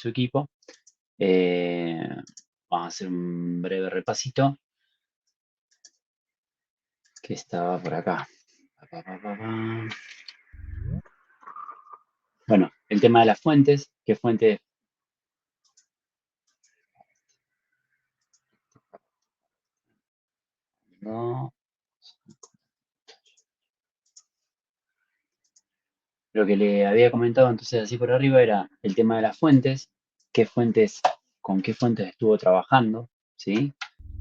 su equipo. Eh, Vamos a hacer un breve repasito que estaba por acá. Pa, pa, pa, pa. Bueno, el tema de las fuentes. ¿Qué fuentes? No. Lo que le había comentado entonces así por arriba era el tema de las fuentes, qué fuentes, con qué fuentes estuvo trabajando, ¿sí?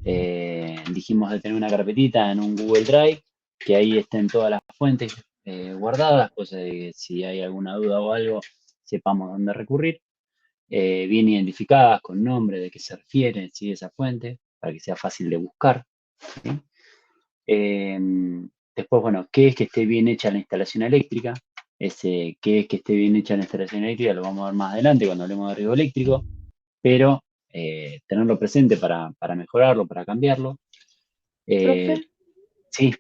Dijimos de tener una carpetita en un Google Drive, que ahí estén todas las fuentes guardadas, cosa de que si hay alguna duda o algo, sepamos dónde recurrir, bien identificadas con nombre, de qué se refiere, ¿sí? Esa fuente, para que sea fácil de buscar, ¿sí? Eh, Después, bueno, ¿qué es que esté bien hecha la instalación eléctrica? ¿Qué es que esté bien hecha la instalación eléctrica? Lo vamos a ver más adelante cuando hablemos de riesgo eléctrico, pero tenerlo presente para mejorarlo, para cambiarlo. Profe, Eh, sí,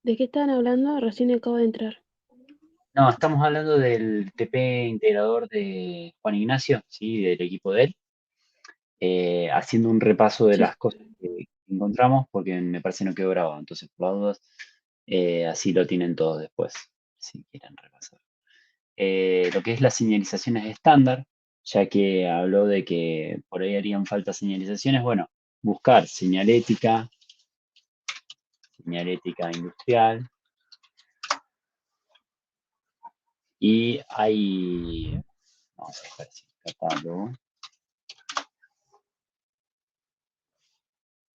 ¿de qué estaban hablando? Recién acabo de entrar. no, estamos hablando del TP integrador de Juan Ignacio, ¿sí? Del equipo de él, haciendo un repaso de Sí. las cosas que encontramos, porque me parece no quedó grabado, entonces por las dudas, así lo tienen todos después, si quieren repasar. Lo que es las señalizaciones estándar, ya que habló de que por ahí harían falta señalizaciones, bueno, buscar señalética industrial, y hay, vamos a ver si catálogo,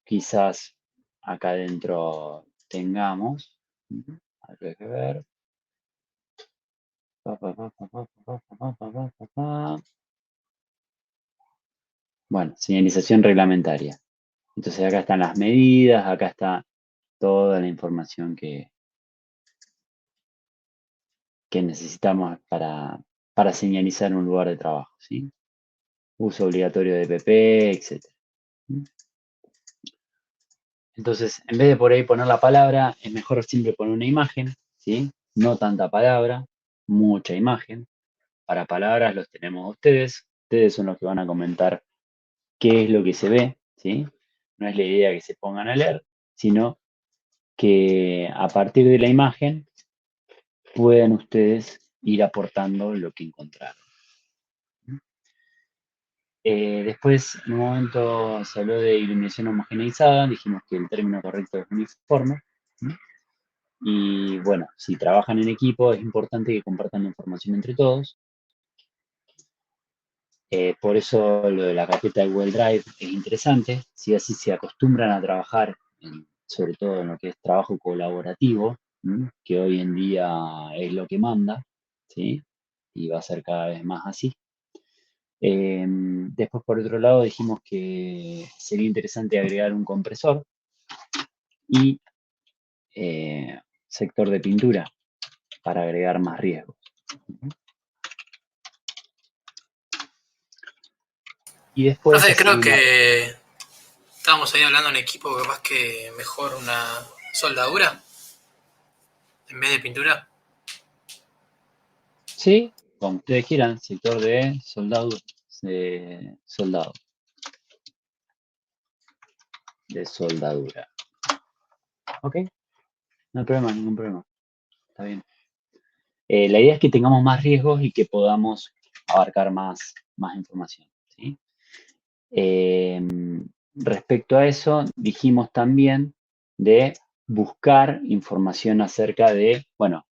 quizás acá adentro tengamos, hay que ver, pa, pa, pa, pa, pa, pa, pa, pa, pa, pa, pa. Bueno, señalización reglamentaria. Entonces acá están las medidas, acá está toda la información que necesitamos para señalizar un lugar de trabajo, ¿sí? Uso obligatorio de PP, etcétera. Entonces, en vez de por ahí poner la palabra, es mejor siempre poner una imagen, ¿sí? No tanta palabra, mucha imagen. Para palabras los tenemos ustedes. Ustedes son los que van a comentar qué es lo que se ve, ¿sí? No es la idea que se pongan a leer, sino que a partir de la imagen puedan ustedes ir aportando lo que encontraron. Después, en un momento se habló de iluminación homogeneizada, dijimos que el término correcto es uniforme. ¿Sí? Y bueno, si trabajan en equipo es importante que compartan la información entre todos. Por eso lo de la carpeta de Google Drive es interesante, si así se acostumbran a trabajar, sobre todo en lo que es trabajo colaborativo, ¿m? Que hoy en día es lo que manda, ¿sí? Y va a ser cada vez más así. Después, por otro lado, dijimos que sería interesante agregar un compresor y sector de pintura para agregar más riesgos. Y después Profe, hacer creo una... que estábamos ahí hablando en equipo, capaz que mejor una soldadura en vez de pintura. Sí, como ustedes quieran, sector de soldado, soldado, de soldadura. ¿Ok? No hay problema, ningún problema. Está bien. La idea es que tengamos más riesgos y que podamos abarcar más información. ¿Sí? Eh, Respecto a eso, dijimos también de buscar información acerca de, bueno,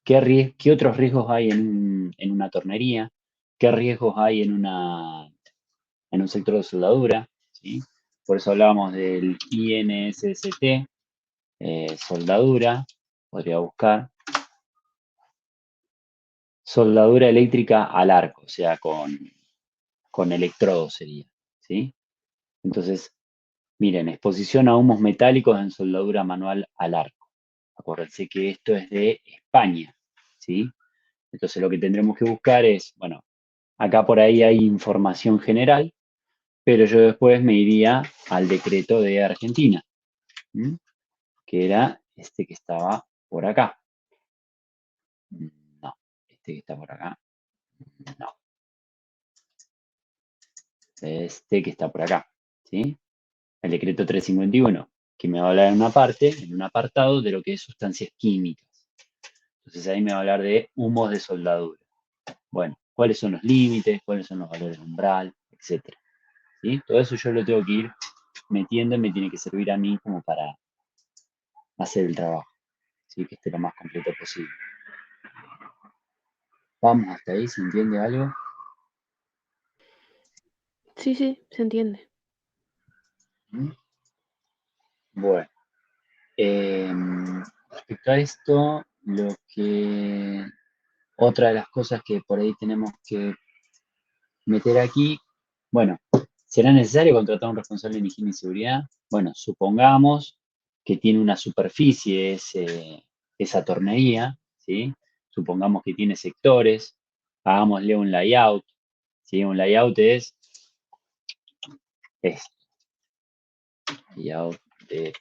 qué otros riesgos hay en una tornería, qué riesgos hay en un sector de soldadura, ¿sí? Por eso hablábamos del INSST, soldadura, podría buscar, soldadura eléctrica al arco, o sea, con electrodos sería, ¿sí? Entonces, miren, exposición a humos metálicos en soldadura manual al arco. Acuérdense que esto es de España, ¿sí? Entonces lo que tendremos que buscar es, bueno, acá por ahí hay información general, pero yo después me iría al decreto de Argentina, ¿m? Que era este que estaba por acá. No, este que está por acá, no. este que está por acá, ¿sí? El decreto 351, que me va a hablar en una parte, en un apartado, de lo que es sustancias químicas. Entonces ahí me va a hablar de humos de soldadura. Bueno, cuáles son los límites, cuáles son los valores de umbral, etcétera. ¿Sí? Todo eso yo lo tengo que ir metiendo y me tiene que servir a mí como para hacer el trabajo, ¿sí? Que esté lo más completo posible. Vamos hasta ahí, ¿se entiende algo? Sí, sí, se entiende. ¿Mm? Bueno, respecto a esto, otra de las cosas que por ahí tenemos que meter aquí, bueno, ¿será necesario contratar a un responsable en higiene y seguridad? Bueno, supongamos que tiene una superficie esa tornería, ¿sí? Supongamos que tiene sectores, hagámosle un layout, ¿sí? Un layout es esto, layout de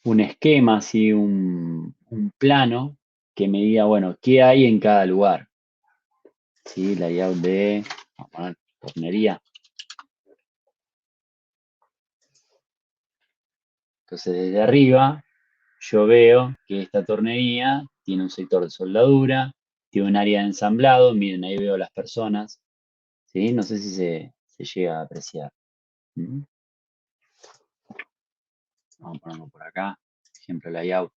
un esquema, ¿sí? Un plano que me diga, bueno, qué hay en cada lugar, ¿sí? Layout de, vamos a poner, tornería. Entonces, desde arriba, yo veo que esta tornería tiene un sector de soldadura, tiene un área de ensamblado, miren, ahí veo las personas, ¿sí? No sé si se llega a apreciar. ¿Mm? Vamos a ponerlo por acá, ejemplo layout.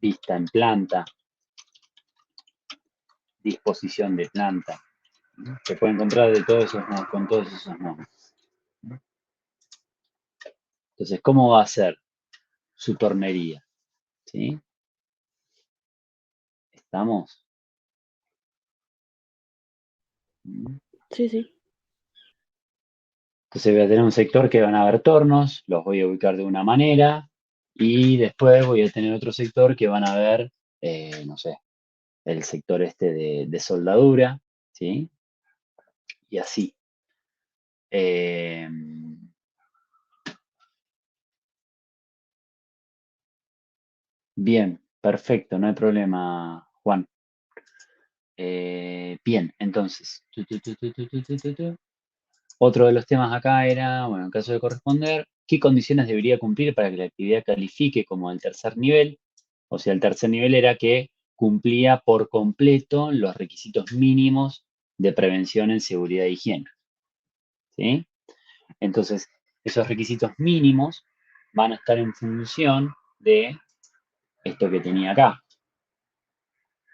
Vista en planta, disposición de planta. ¿Mm? Se puede encontrar de todos esos, con todos esos nombres. ¿Mm? Entonces, ¿cómo va a ser su tornería? ¿Sí? ¿Estamos? ¿Mm? Sí, sí. Entonces voy a tener un sector que van a haber tornos, los voy a ubicar de una manera, y después voy a tener otro sector que van a ver, no sé, el sector este de soldadura, ¿sí? Y así. Eh, bien, perfecto, no hay problema, Juan. Bien, entonces, otro de los temas acá era, bueno, en caso de corresponder, ¿qué condiciones debería cumplir para que la actividad califique como el tercer nivel? O sea, el tercer nivel era que cumplía por completo los requisitos mínimos de prevención en seguridad e higiene. ¿Sí? Entonces, esos requisitos mínimos van a estar en función de esto que tenía acá.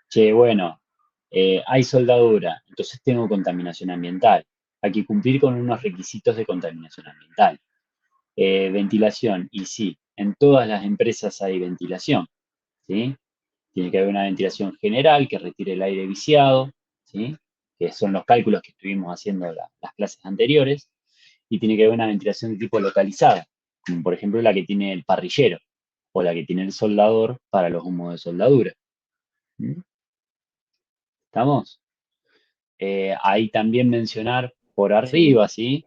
Che, bueno, hay soldadura, entonces tengo contaminación ambiental. Hay que cumplir con unos requisitos de contaminación ambiental. Ventilación, y sí, en todas las empresas hay ventilación, ¿sí? Tiene que haber una ventilación general que retire el aire viciado, ¿sí? Que son los cálculos que estuvimos haciendo las clases anteriores, y tiene que haber una ventilación de tipo localizada, como por ejemplo la que tiene el parrillero o la que tiene el soldador para los humos de soldadura. ¿Mm? ¿Estamos? Ahí también mencionar por Sí. arriba, ¿sí?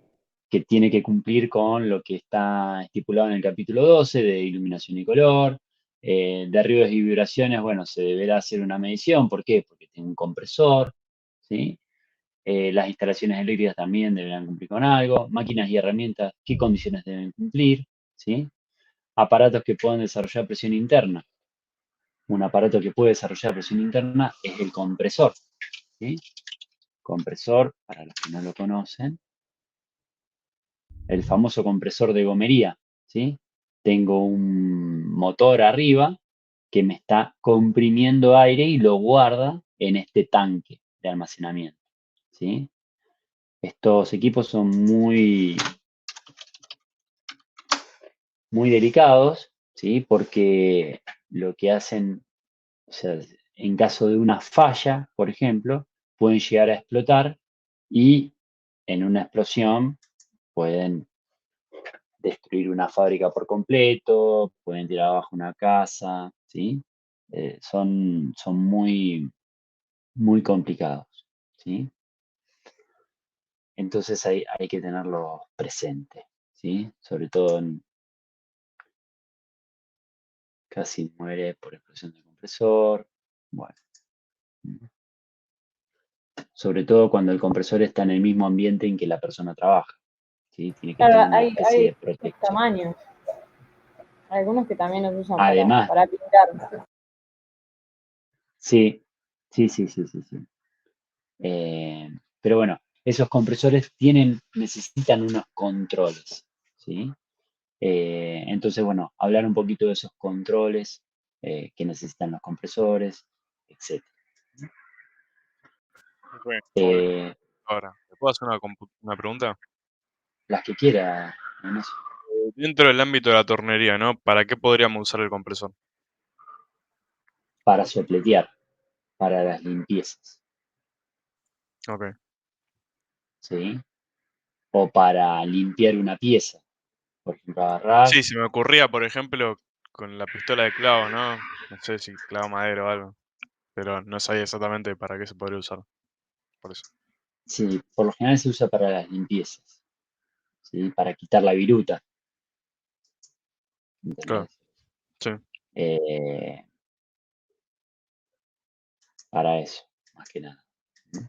Que tiene que cumplir con lo que está estipulado en el capítulo 12 de iluminación y color. De ruidos y vibraciones, bueno, se deberá hacer una medición. ¿Por qué? Porque tiene un compresor, ¿sí? Las instalaciones eléctricas también deberán cumplir con algo. Máquinas y herramientas, ¿qué condiciones deben cumplir? ¿Sí? Aparatos que puedan desarrollar presión interna. Un aparato que puede desarrollar presión interna es el compresor, ¿sí? Compresor, para los que no lo conocen, el famoso compresor de gomería, ¿sí? Tengo un motor arriba que me está comprimiendo aire y lo guarda en este tanque de almacenamiento, ¿sí? Estos equipos son muy delicados, ¿sí? Porque lo que hacen, o sea, en caso de una falla, por ejemplo, pueden llegar a explotar y en una explosión pueden destruir una fábrica por completo, pueden tirar abajo una casa, ¿sí? Son muy complicados, ¿sí? Entonces hay que tenerlo presente, ¿sí? Sobre todo casi muere por explosión del compresor. Bueno, sobre todo cuando el compresor está en el mismo ambiente en que la persona trabaja, ¿sí? Tiene que tener Claro, una especie hay de distintos protección. tamaños. Algunos que también los usan Además, para pintar. sí. Pero bueno, esos compresores necesitan unos controles, ¿sí? Entonces, bueno, hablar un poquito de esos controles que necesitan los compresores, etc. Ok, muy bien. Eh, Ahora, ¿te puedo hacer una pregunta? las que quiera, Ignacio. Dentro del ámbito de la tornería, ¿no? ¿Para qué podríamos usar el compresor? Para sopletear, para las limpiezas, Ok. ¿sí? O para limpiar una pieza. Por ejemplo, Sí, agarrás, se me ocurría, por ejemplo, con la pistola de clavo, ¿no? No sé si clavo madera o algo, pero no sabía exactamente para qué se podría usar. Por eso. sí, por lo general se usa para las limpiezas, ¿sí? Para quitar la viruta, Claro, ¿entendés? sí. Eh, para eso, más que nada. ¿No?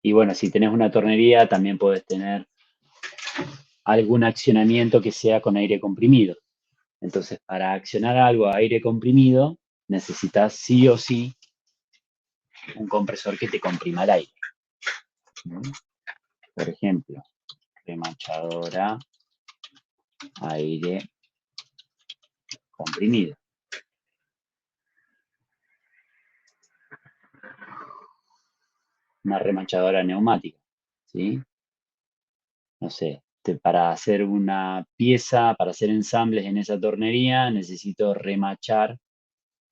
Y bueno, si tenés una tornería, también podés tener algún accionamiento que sea con aire comprimido. Entonces, para accionar algo a aire comprimido, necesitas sí o sí un compresor que te comprima el aire. ¿No? Por ejemplo, remachadora, aire comprimido. Una remachadora neumática, ¿sí? No sé, para hacer una pieza, para hacer ensambles en esa tornería, necesito remachar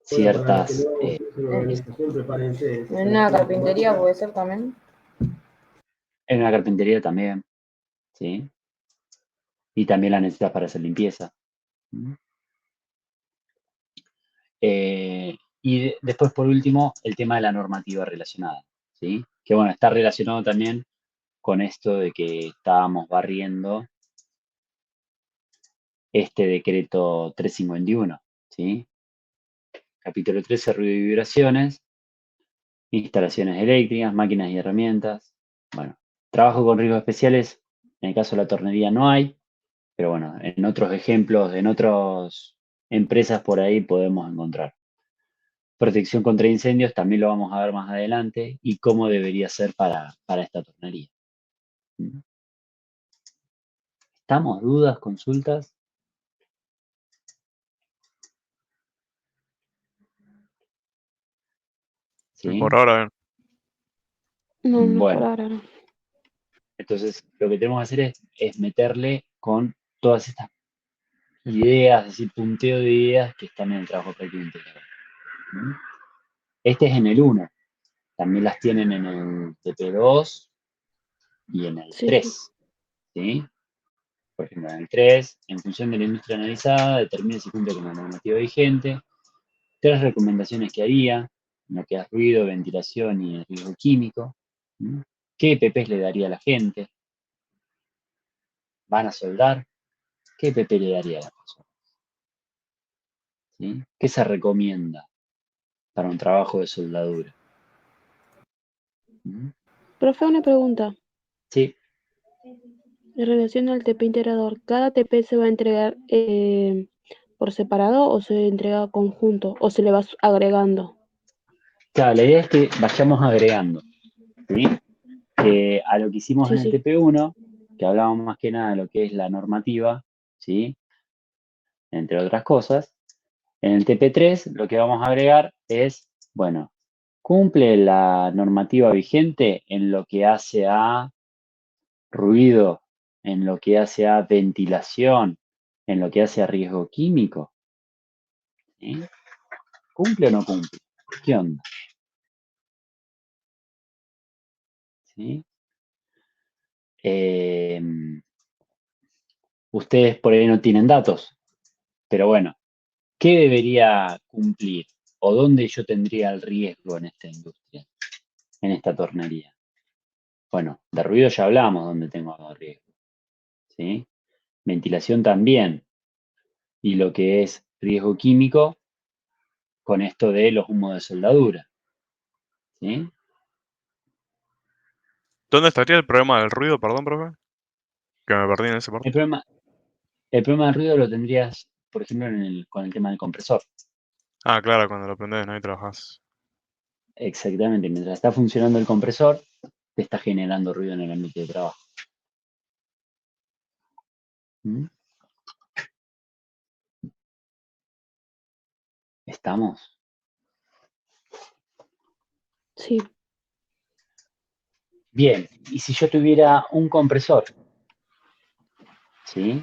ciertas piezas. En una carpintería puede ser también. En una carpintería también, ¿sí? Y también la necesitas para hacer limpieza. ¿Mm? Y después, por último, el tema de la normativa relacionada, ¿sí? Que bueno, está relacionado también con esto de que estábamos barriendo este decreto 351, ¿sí? Capítulo 13, ruido y vibraciones, instalaciones eléctricas, máquinas y herramientas. Bueno, trabajo con riesgos especiales, en el caso de la tornería no hay, pero bueno, en otros ejemplos, en otras empresas por ahí podemos encontrar. Protección contra incendios también lo vamos a ver más adelante y cómo debería ser para esta tornería. ¿Estamos? ¿Dudas? ¿Consultas? Por ¿Sí? ahora, No, por Bueno, ahora no. entonces lo que tenemos que hacer es meterle con todas estas ideas, es decir, punteo de ideas que están en el trabajo práctico integral. ¿Mm? Este es en el 1, también las tienen en el TP2 y en el Sí, sí. 3, ¿sí? Por ejemplo, en el 3, en función de la industria analizada, determine si cumple con la normativa vigente, 3 recomendaciones que haría, en lo que es ruido, ventilación y el riesgo químico. ¿Mm? ¿Qué EPPs le daría a la gente? ¿Van a soldar? ¿Qué EPP le daría a la persona? ¿Sí? ¿Qué se recomienda para un trabajo de soldadura? ¿Mm? Profe, una pregunta. Sí, En relación al TP integrador, ¿cada TP se va a entregar por separado o se entrega conjunto o se le va agregando? claro, la idea es que vayamos agregando, ¿sí? Que a lo que hicimos Sí, en el sí. TP1, que hablábamos más que nada de lo que es la normativa, ¿sí? Entre otras cosas, en el TP3 lo que vamos a agregar es, bueno, cumple la normativa vigente en lo que hace a ruido, en lo que hace a ventilación, en lo que hace a riesgo químico. ¿Sí? ¿Cumple o no cumple? ¿Qué onda? ¿Sí? Eh, ustedes por ahí no tienen datos, pero bueno, ¿qué debería cumplir? ¿O dónde yo tendría el riesgo en esta industria, en esta tornería? Bueno, de ruido ya hablamos donde tengo riesgo, ¿sí? Ventilación también. Y lo que es riesgo químico con esto de los humos de soldadura, ¿sí? ¿Dónde estaría el problema del ruido, perdón, profe? Que me perdí en esa parte. El problema, el problema del ruido lo tendrías, por ejemplo, con el tema del compresor. Ah, claro, cuando lo prendés no hay trabajás. Exactamente, mientras está funcionando el compresor, te está generando ruido en el ambiente de trabajo. ¿Mm? ¿Estamos? Sí, Bien, y si yo tuviera un compresor, ¿sí?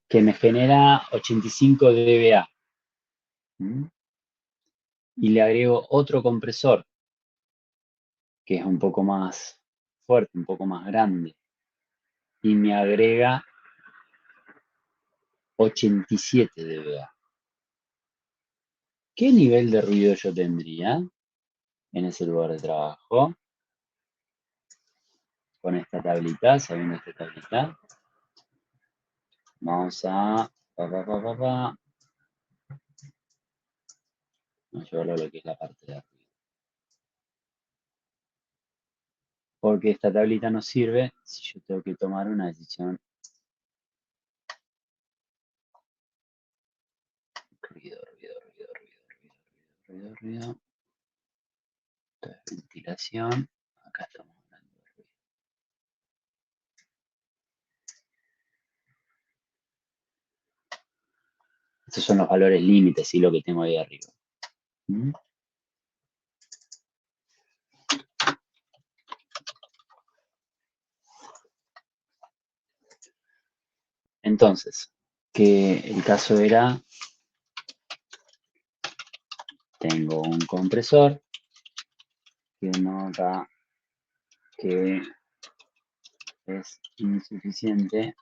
Que me genera 85 dBA, ¿Mm? Y le agrego otro compresor que es un poco más fuerte, un poco más grande, y me agrega 87 dBA. ¿Qué nivel de ruido yo tendría en ese lugar de trabajo? Con esta tablita, sabiendo esta tablita, vamos a vamos a llevarlo a lo que es la parte de arriba. Porque esta tablita nos sirve si yo tengo que tomar una decisión. Ruido, ruido, ruido, ruido, ruido, ruido, ruido. Esto es ventilación. Acá estamos hablando de ruido. Estos son los valores límites, y lo que tengo ahí arriba. ¿Mm? Entonces, que el caso era, tengo un compresor que nota que es insuficiente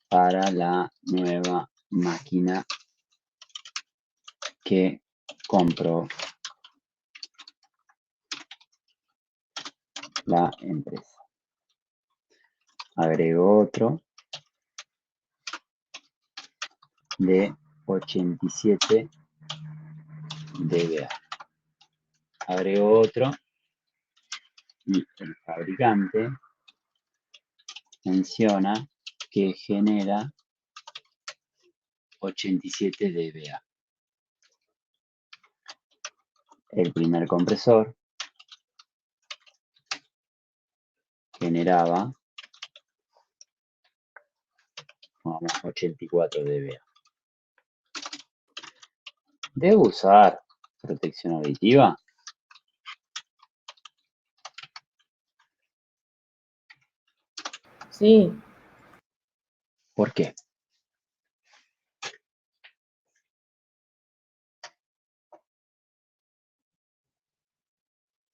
para la nueva máquina que compró la empresa. Agrego otro de 87 dBA. Agrego otro y el fabricante menciona que genera 87 dBA. El primer compresor generaba 84 dBA. ¿Debo usar protección auditiva? Sí, ¿Por qué?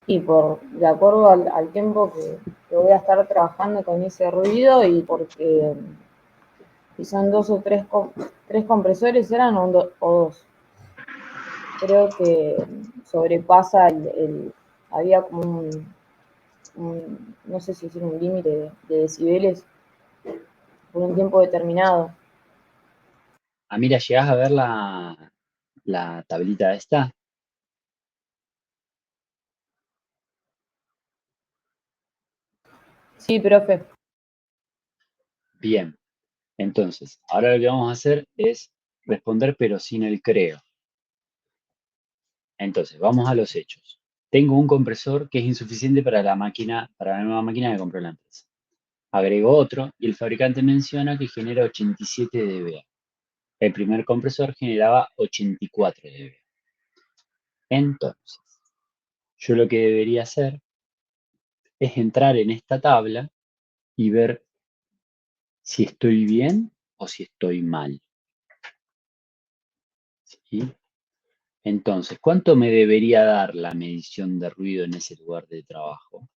y de acuerdo al tiempo que voy a estar trabajando con ese ruido y porque si son dos o tres compresores eran o dos. Creo que sobrepasa había como no sé si decir un límite de decibeles por un tiempo determinado. Ah, mira, ¿llegás a ver la tablita esta? Sí, profe. Bien, entonces, ahora lo que vamos a hacer es responder pero sin el creo. Entonces, vamos a los hechos. Tengo un compresor que es insuficiente para la máquina, para la nueva máquina que compró la empresa. Agrego otro y el fabricante menciona que genera 87 dBA. El primer compresor generaba 84 dBA. Entonces, yo lo que debería hacer es entrar en esta tabla y ver si estoy bien o si estoy mal. ¿Sí? Entonces, ¿cuánto me debería dar la medición de ruido en ese lugar de trabajo?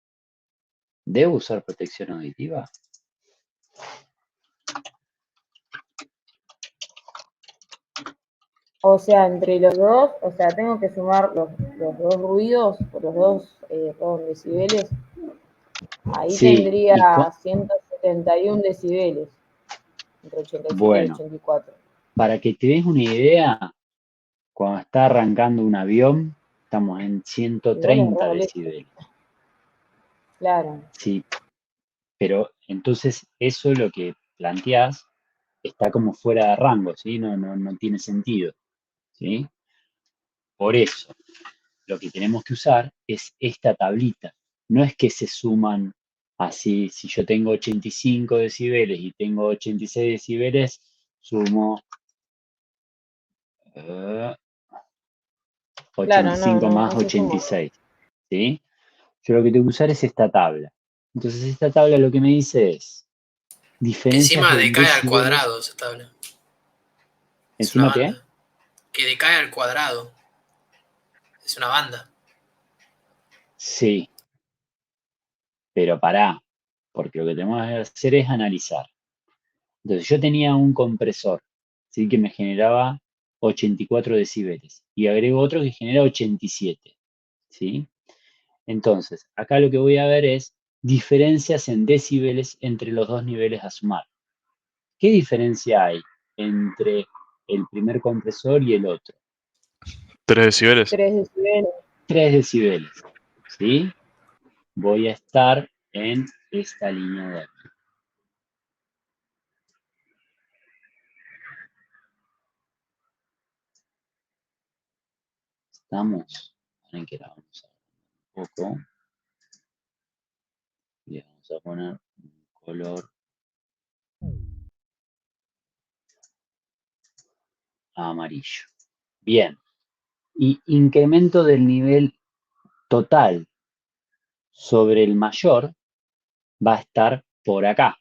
¿Debo usar protección auditiva? O sea, entre los dos, o sea, tengo que sumar los dos ruidos, los dos decibeles. Ahí Sí, tendría y 171 decibeles, entre 87 y bueno, 84. para que te des una idea, cuando está arrancando un avión, estamos en Igual es 130 re lejos, decibeles. claro. Sí, pero entonces eso lo que planteás está como fuera de rango, ¿sí? No tiene sentido, ¿sí? Por eso, lo que tenemos que usar es esta tablita. No es que se suman así, si yo tengo 85 decibeles y tengo 86 decibeles, sumo eh, Claro, 85 más no se suma. 86, ¿sí? Yo lo que tengo que usar es esta tabla. Entonces esta tabla lo que me dice es diferencias Encima en decae al decibeles. cuadrado esa tabla. Es una ¿Encima qué? banda. Que decae al cuadrado. Es una banda. Sí, pero pará, porque lo que tenemos que hacer es analizar. Entonces yo tenía un compresor, ¿sí? Que me generaba 84 decibeles y agrego otro que genera 87, ¿sí? Entonces, acá lo que voy a ver es diferencias en decibeles entre los dos niveles a sumar. ¿Qué diferencia hay entre el primer compresor y el otro? 3 decibeles. 3 decibeles. 3 decibeles, ¿sí? Voy a estar en esta línea de aquí. Estamos, en que la vamos a ver un poco y vamos a poner un color amarillo. Bien, y incremento del nivel total sobre el mayor va a estar por acá,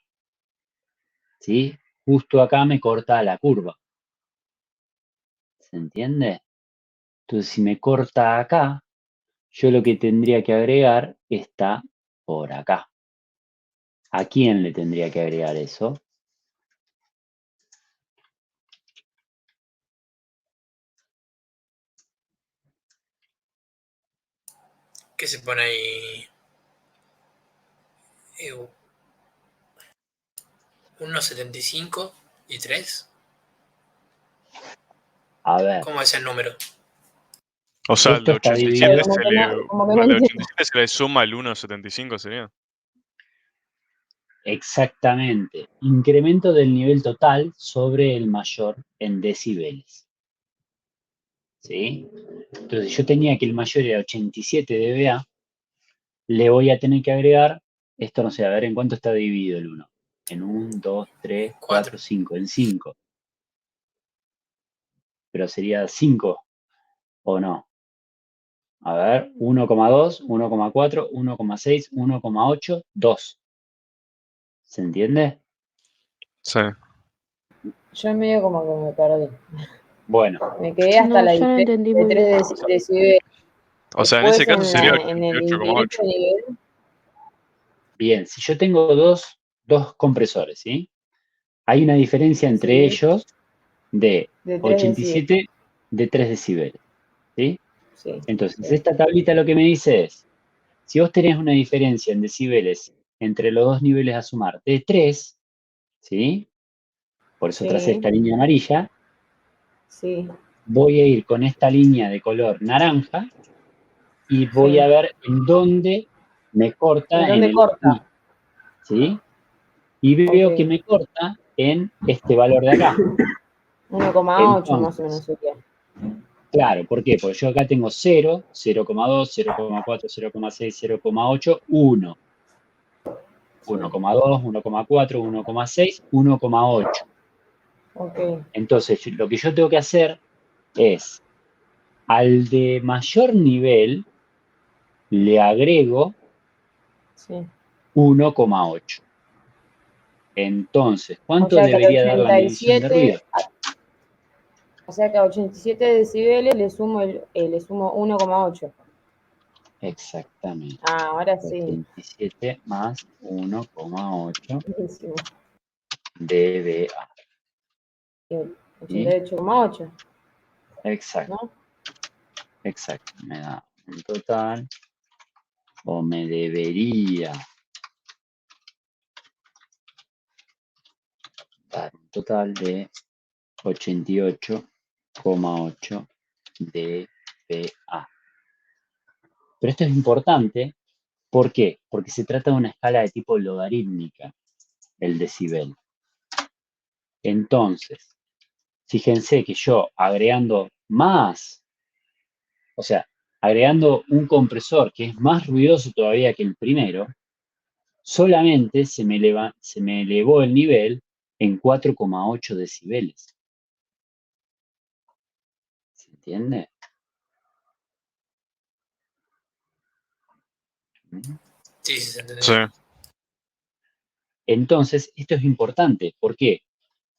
¿sí? Justo acá me corta la curva, ¿se entiende? Entonces, si me corta acá, yo lo que tendría que agregar está por acá. ¿A quién le tendría que agregar eso? ¿Qué se pone ahí? 1,75 y 3. A ver, ¿Cómo es el número? O sea, esto está dividido. Como que no al de entiendo. 87 se le suma el 1,75 sería. Exactamente. Incremento del nivel total sobre el mayor en decibeles. ¿Sí? Entonces yo tenía que el mayor era 87 dBA, le voy a tener que agregar, esto no sé, a ver en cuánto está dividido el 1. En 1, 2, 3, 4. 4, 5, en 5. Pero sería 5 o no. A ver, 1,2, 1,4, 1,6, 1,8, 2. ¿Se entiende? Sí. Yo medio como que me perdí. Bueno, Me quedé hasta No, la yo no diferencia entendí de muy bien. 3 decibeles. O sea, en ese Después caso sería en el infinito 88,8. nivel, bien, si yo tengo dos compresores, ¿sí? Hay una diferencia entre sí, ellos de de 3 decibeles. 87 de 3 decibeles, ¿sí? Sí, Entonces, sí, esta tablita lo que me dice es, si vos tenés una diferencia en decibeles entre los dos niveles a sumar de 3, ¿sí? Por eso tracé sí, esta línea amarilla, sí, voy a ir con esta línea de color naranja y voy sí. a ver en dónde me ¿En corta en dónde el I, corta? ¿sí? Y Ok. veo que me corta en este valor de acá. 1,8 más o menos Entonces, sería. claro, ¿por qué? Porque yo acá tengo 0, 0,2, 0,4, 0,6, 0,8, 1, Sí, 1,2, 1,4, 1,6, 1,8. ok, Entonces, lo que yo tengo que hacer es, al de mayor nivel, le agrego sí. 1,8. Entonces, O ¿cuánto sea que al debería dar la medición de 87, ruido? o sea que a 87 decibeles le sumo 1,8. Exactamente. Ah, ahora sí. 87 más 1,8 Buenísimo. dBA. ¿Sí? 88,8, Exacto, ¿no? exacto. Me da un total, o me debería dar un total de 88,8 dBA. Pero esto es importante, ¿por qué? Porque se trata de una escala de tipo logarítmica, el decibel. Entonces, fíjense que yo agregando más, o sea, agregando un compresor que es más ruidoso todavía que el primero, solamente se me elevó el nivel en 4,8 decibeles. ¿Se entiende? Sí, sí, se entendió. Sí. Entonces, esto es importante. ¿Por qué?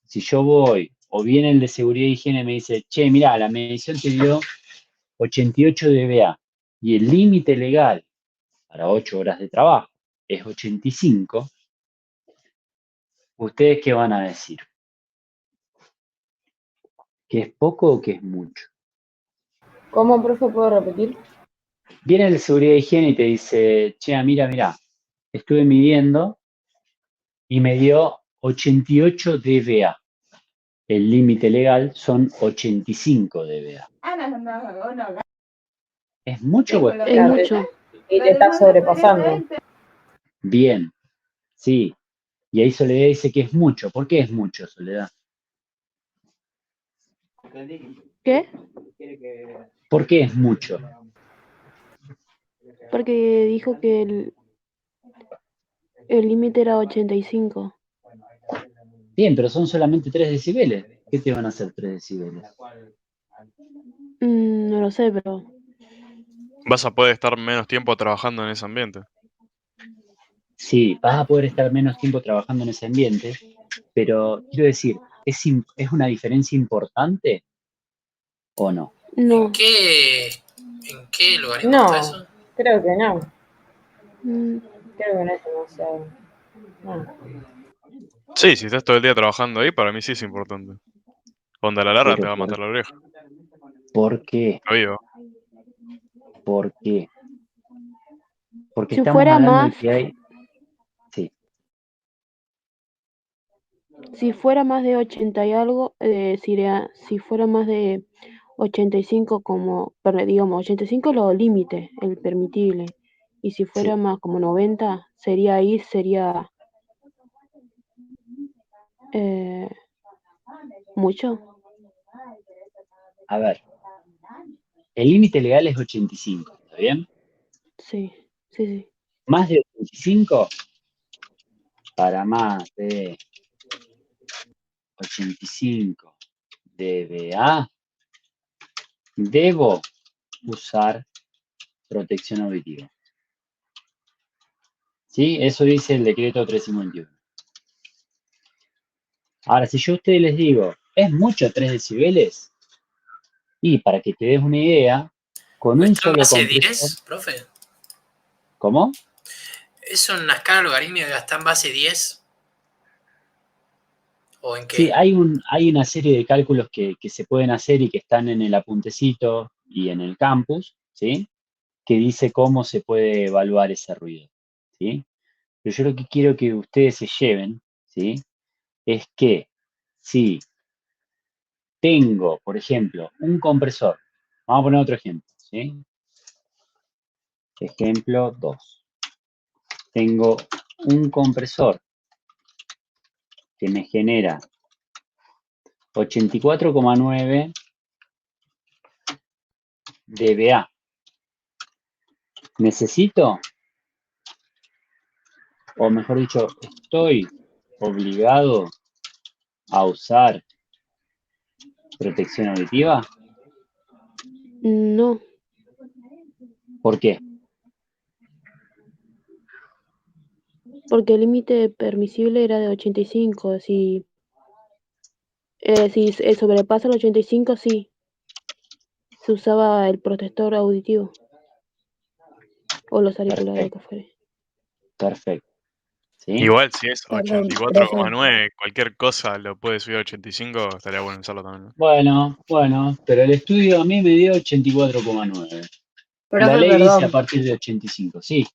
Si yo voy, o viene el de seguridad e higiene y me dice, che, mirá, la medición te dio 88 dBA y el límite legal para 8 horas de trabajo es 85, ¿ustedes qué van a decir? ¿Que es poco o que es mucho? ¿Cómo, profe, puedo repetir? Viene el de seguridad e higiene y te dice, che, mirá, estuve midiendo y me dio 88 dBA. El límite legal son 85 dBA. ¿Es mucho o es Es poco? Claro, mucho. y te estás sobrepasando. Bien, sí. Y ahí Soledad dice que es mucho. ¿Por qué es mucho, Soledad? ¿Qué? ¿Por qué es mucho? Porque dijo que el límite era 85. Bien, pero son solamente 3 decibeles. ¿Qué te van a hacer 3 decibeles? No lo sé, pero Vas a poder estar menos tiempo trabajando en ese ambiente. Sí, vas a poder estar menos tiempo trabajando en ese ambiente, pero quiero decir, ¿es una diferencia importante o no? no. ¿En qué logaritmo está No, eso? creo que no. Mm, Creo que no es demasiado. No. Sí, si estás todo el día trabajando ahí, para mí sí es importante. Onda a la larga te Pero va a matar la oreja. ¿por qué? Está vivo. ¿Por qué? Porque Si estamos fuera hablando de más, que hay... Sí, si fuera más de 80 y algo, si fuera más de 85 digamos, 85 es lo límite, el permitible. Y si fuera sí. más como 90, sería eh, mucho. A ver, el límite legal es 85, ¿está bien? Sí, sí, sí. Más de 85, para más de 85 dBA, debo usar protección auditiva. ¿Sí? Eso dice el decreto 351. Ahora, si yo a ustedes les digo, ¿es mucho 3 decibeles? Y para que te des una idea, con ¿Pero un está en solo base compresor, 10, profe? ¿cómo? ¿Es una escala logarítmica que está en base 10? ¿O en Sí, qué? hay una serie de cálculos que se pueden hacer y que están en el apuntecito y en el campus, ¿sí? Que dice cómo se puede evaluar ese ruido, ¿sí? Pero yo lo que quiero que ustedes se lleven, ¿sí? Es que si tengo, por ejemplo, un compresor, vamos a poner otro ejemplo, ¿sí? Ejemplo 2. Tengo un compresor que me genera 84,9 dBA. Necesito, o mejor dicho, estoy obligado a usar protección auditiva. No, ¿Por qué? porque el límite permisible era de 85. Si sobrepasa el 85, sí, se usaba el protector auditivo o los auriculares, lo Perfecto, que fuere. perfecto. ¿Sí? Igual si es Perdón, profe. 84,9, cualquier cosa lo puede subir a 85, estaría bueno usarlo también, ¿no? Bueno, pero el estudio a mí me dio 84,9. La Profe, ley dice a perdón. partir de 85, sí.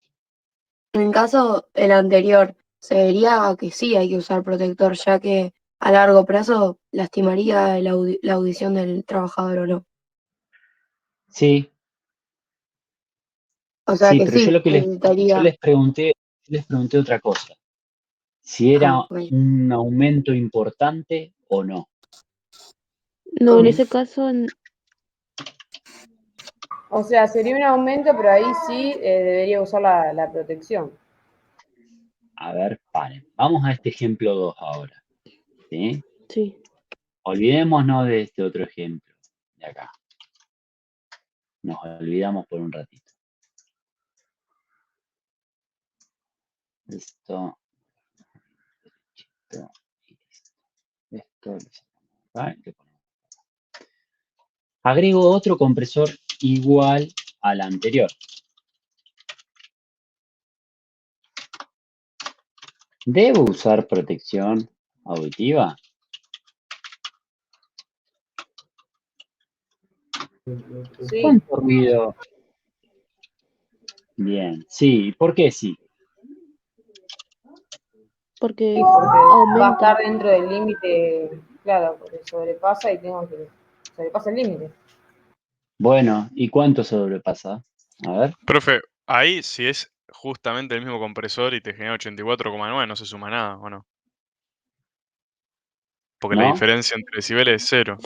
En caso el anterior, se vería que sí hay que usar protector, ya que a largo plazo lastimaría la audición del trabajador o no. Sí, O sea sí, que pero yo sí, lo que yo necesitaría. les pregunté otra cosa. Si era Ok. un aumento importante o no. No, en ¿Sí? ese caso, O sea, sería un aumento, pero ahí sí debería usar la protección. A ver, paren. Vamos a este ejemplo 2 ahora. ¿Sí? sí. Olvidémonos de este otro ejemplo de acá. Nos olvidamos por un ratito. Esto, esto y esto. Esto lo sacamos acá y lo ponemos. Agrego otro compresor igual al anterior. ¿Debo usar protección auditiva? Sí, ¿Cuánto ruido? Bien, sí. ¿Por qué sí? Porque sí, porque va a aumenta. estar dentro del límite, claro, porque sobrepasa y tengo que sobrepasa el límite. Bueno, ¿y cuánto sobrepasa? A ver. Profe, ahí si es justamente el mismo compresor y te genera 84,9 no se suma nada, ¿o no? Porque la ¿No? diferencia entre decibeles es cero.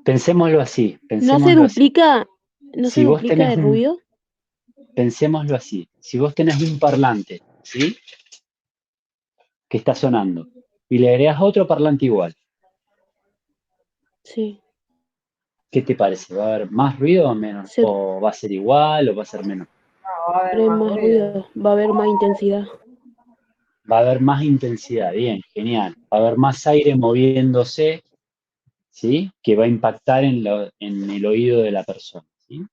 Pensémoslo así, No se pensémoslo así. duplica, no se Si vos duplica tenés el ruido. pensémoslo así, si vos tenés un parlante, ¿sí? Que está sonando, y le agregás otro parlante igual, Sí. ¿qué te parece? ¿Va a haber más ruido o menos? Se ¿O va a ser igual o va a ser menos? No, va a haber abre más más ruido. ruido, va a haber más intensidad. Va a haber más intensidad, bien, genial. Va a haber más aire moviéndose, ¿sí? Que va a impactar en el oído de la persona, ¿sí?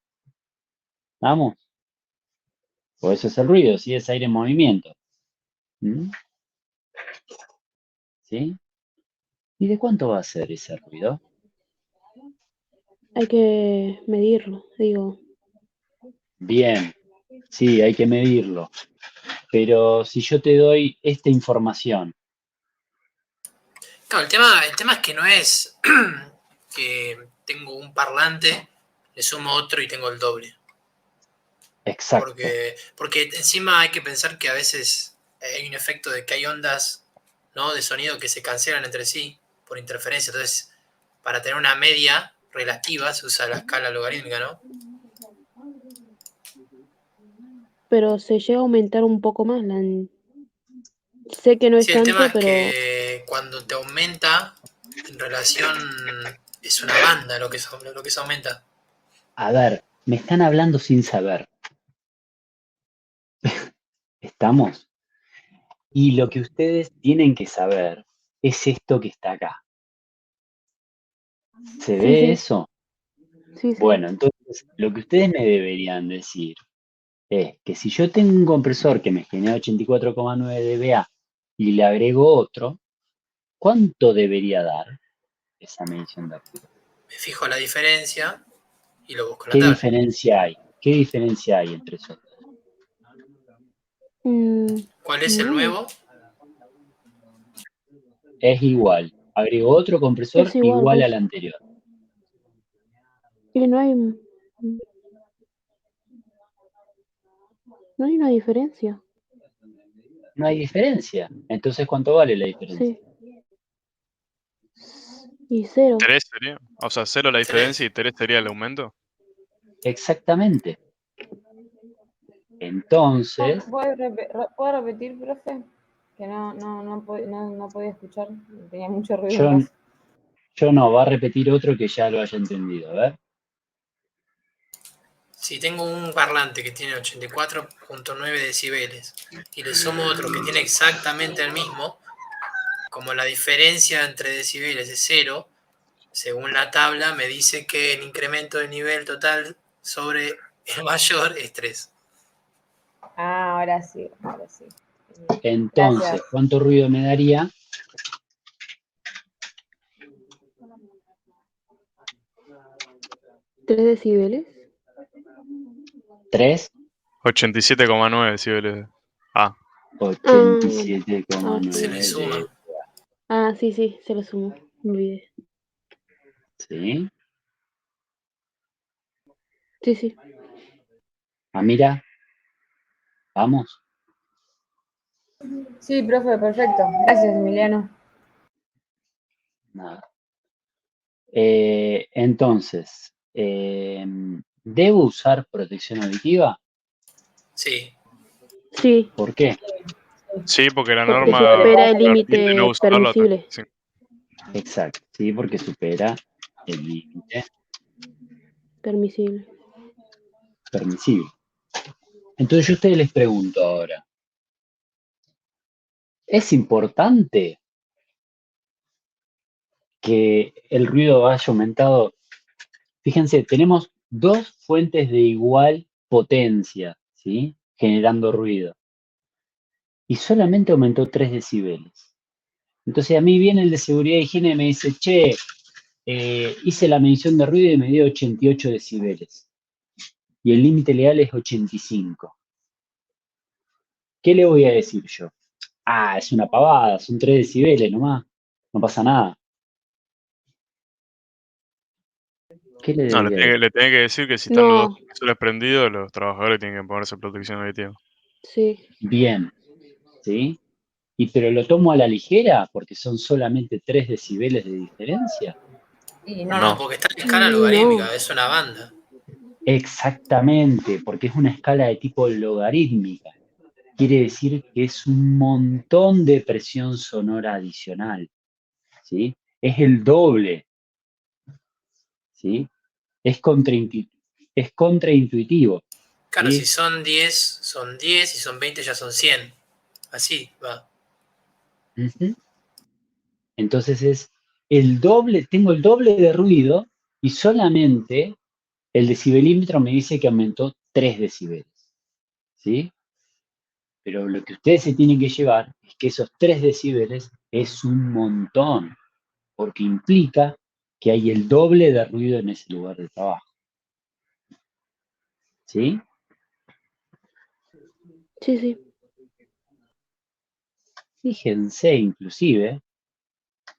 ¿Vamos? Por eso es el ruido, ¿sí? Es aire en movimiento. ¿Mm? ¿Sí? ¿Y de cuánto va a ser ese ruido? Hay que medirlo, digo. Bien, sí, hay que medirlo. Pero si yo te doy esta información, Claro, el tema es que no es que tengo un parlante, le sumo otro y tengo el doble. exacto, Porque encima hay que pensar que a veces hay un efecto de que hay ondas, ¿no?, de sonido que se cancelan entre sí por interferencia. Entonces, para tener una media relativa se usa la escala logarítmica, ¿no? Pero se llega a aumentar un poco más. Sé que no es Sí, el tema tanto, es pero que cuando te aumenta, en relación es una banda lo que se aumenta. a ver, me están hablando sin saber, ¿estamos? Y lo que ustedes tienen que saber es esto que está acá. ¿Se sí, ve sí, eso? sí, sí. Bueno, entonces lo que ustedes me deberían decir es que si yo tengo un compresor que me genera 84,9 dBA y le agrego otro, ¿cuánto debería dar esa medición de ruido? Me fijo la diferencia y lo busco en la ¿Qué tabla. diferencia hay? ¿Qué diferencia hay entre esos dos? ¿Cuál es el Ninguna. nuevo? Es igual. Agrego otro compresor Es igual, igual al pues. anterior. Y no hay una diferencia. No hay diferencia. Entonces, ¿cuánto vale la diferencia? Sí. Y cero. 3 sería. O sea, 0 la diferencia 3. y 3 sería el aumento. Exactamente. Entonces, ¿Puede repetir, profe? Que no podía escuchar, tenía mucho ruido en yo, casa. yo no, va a repetir otro que ya lo haya entendido. A ver. Si tengo un parlante que tiene 84,9 decibeles y le sumo otro que tiene exactamente el mismo, como la diferencia entre decibeles es cero, según la tabla me dice que el incremento de nivel total sobre el mayor es 3. Ah, ahora sí, ahora sí. Entonces, Gracias. ¿cuánto ruido me daría? ¿3 decibeles? 3, 87,9 decibeles. Ah, Ah, bueno. Ah, sí. Se le 87,9 suma. de... Ah, sí, sí, se lo sumo. Me olvidé. ¿Sí? Sí, sí. Ah, mira, vamos. Sí, profe, perfecto. Gracias, Emiliano. Nada. Entonces, ¿debo usar protección auditiva? Sí. Sí, ¿Por qué? Sí, porque la porque norma supera el permite no límite usarlo hasta permisible. sí. Exacto, sí, porque supera el límite Permisible. permisible. Entonces yo a ustedes les pregunto ahora, ¿es importante que el ruido haya aumentado? Fíjense, tenemos dos fuentes de igual potencia, ¿sí? Generando ruido. Y solamente aumentó 3 decibeles. Entonces a mí viene el de seguridad e higiene y me dice, che, hice la medición de ruido y me dio 88 decibeles. Y el límite legal es 85. ¿Qué le voy a decir yo? Ah, es una pavada, son 3 decibeles nomás, no pasa nada. ¿Qué le No, debería decir? le tenés que decir que si están los dos No, emisores prendidos, los trabajadores tienen que ponerse protección auditiva. sí. Bien, ¿sí? Y pero lo tomo a la ligera porque son solamente 3 decibeles de diferencia. Y No, no, no. porque está en escala No. logarítmica, es una banda. Exactamente, porque es una escala de tipo logarítmica. Quiere decir que es un montón de presión sonora adicional, ¿sí? Es el doble, ¿sí? Es es contraintuitivo, Claro, si ¿sí? son 10, si son 20 ya son 100. Así va. Ujú. Entonces es el doble, tengo el doble de ruido y solamente el decibelímetro me dice que aumentó 3 decibeles, ¿sí? Pero lo que ustedes se tienen que llevar es que esos 3 decibeles es un montón, porque implica que hay el doble de ruido en ese lugar de trabajo, ¿sí? Sí, sí. Fíjense inclusive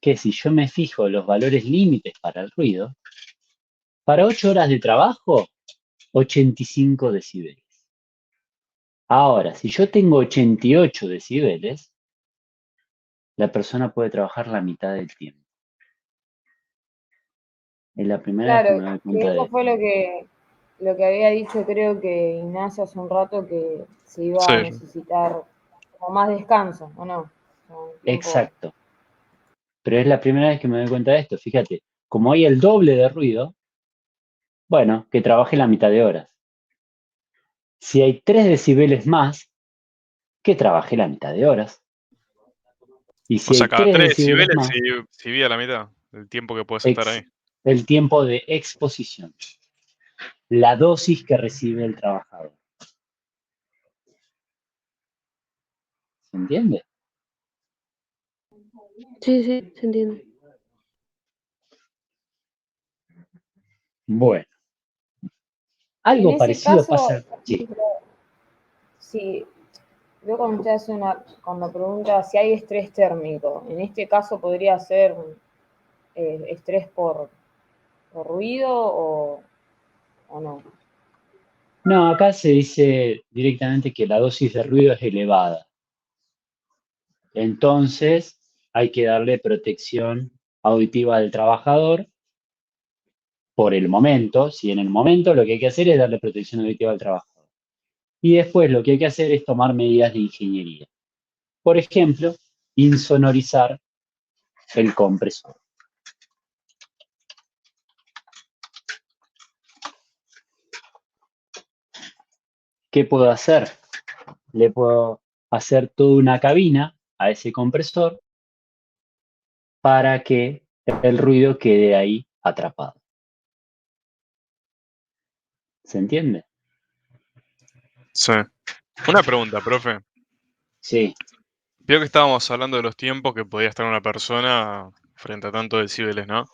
que si yo me fijo los valores límites para el ruido, para 8 horas de trabajo, 85 decibeles. Ahora, si yo tengo 88 decibeles, la persona puede trabajar la mitad del tiempo. Es la primera vez que Claro, me doy que cuenta de eso esto. fue lo que había dicho, creo que Ignacio hace un rato, que se iba a Sí, necesitar como más descanso, ¿o no? O un tiempo. Exacto. Pero es la primera vez que me doy cuenta de esto. Fíjate, como hay el doble de ruido, bueno, que trabaje la mitad de horas. Si hay 3 decibeles más, que trabaje la mitad de horas. Y o si sea, hay cada 3 3 decibeles decibeles más, si divide a la mitad del tiempo que puedes estar ahí. el tiempo de exposición, la dosis que recibe el trabajador. ¿Se entiende? Sí, sí, se entiende. Bueno, En algo ese parecido caso, pasa. Sí, si veo cuando usted hace cuando pregunta si hay estrés térmico, en este caso podría ser estrés por ruido o no. no, acá se dice directamente que la dosis de ruido es elevada. Entonces, hay que darle protección auditiva al trabajador por el momento. Si en el momento lo que hay que hacer es darle protección auditiva al trabajador. Y después lo que hay que hacer es tomar medidas de ingeniería. Por ejemplo, insonorizar el compresor. ¿Qué puedo hacer? Le puedo hacer toda una cabina a ese compresor para que el ruido quede ahí atrapado. ¿Se entiende? Sí. Una pregunta, profe. Sí, Vio que estábamos hablando de los tiempos que podía estar una persona frente a tantos decibeles, ¿no?